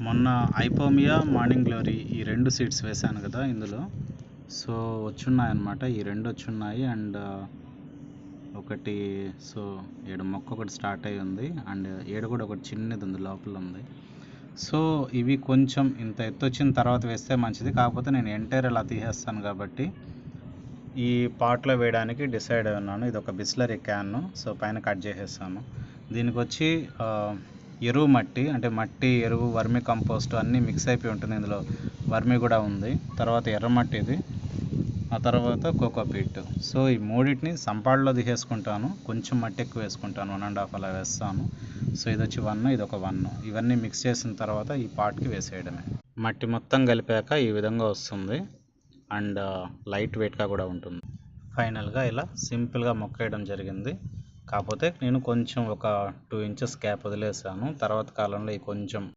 మొన్న ipomoea, morning glory ఈ 2 seeds వేశాను కదా ఇందులో. సో వచ్చున్నాయన్నమాట, ఈ 2 వచ్చున్నాయి. అండ్ ఒకటి సో ఏడు మొక్క ఒకటి స్టార్ట్ అయ్యి ఉంది. అండ్ ఏడు కూడా ఒకటి చిన్నది ఉంది, లోపల ఉంది. సో ఇవి కొంచెం ఇంత ఎత్తు వచ్చిన తర్వాత వేస్తే మంచిది. కాకపోతే నేను ఎంటైర్ ఇలా తీసేస్తాను కాబట్టి ఈ పాట్లో వేయడానికి డిసైడ్ అయి ఉన్నాను. ఇది ఒక బిస్లరీ క్యాన్. సో పైన కట్ చేసేస్తాను. దీనికి వచ్చి ఎరువు మట్టి, అంటే మట్టి, ఎరువు, వర్మి కంపోస్ట్ అన్నీ మిక్స్ అయిపోయి ఉంటుంది. ఇందులో వర్మి కూడా ఉంది. తర్వాత ఎర్రమట్టి ఇది, ఆ తర్వాత కోకోపీట్. సో ఈ మూడింటిని సంపాడులో తీసేసుకుంటాను. కొంచెం మట్టి ఎక్కువ వేసుకుంటాను, 1.5 అలా వేస్తాను. సో ఇది వచ్చి 1, ఇది ఒక 1. ఇవన్నీ మిక్స్ చేసిన తర్వాత ఈ పాట్కి వేసేయడమే. మట్టి మొత్తం కలిపాక ఈ విధంగా వస్తుంది. అండ్ లైట్ వెయిట్గా కూడా ఉంటుంది. ఫైనల్గా ఇలా సింపుల్గా మొక్క వేయడం జరిగింది. కాకపోతే నేను కొంచెం ఒక 2 ఇంచెస్ గ్యాప్ వదిలేసాను. తర్వాత కాలంలో ఈ కొంచెం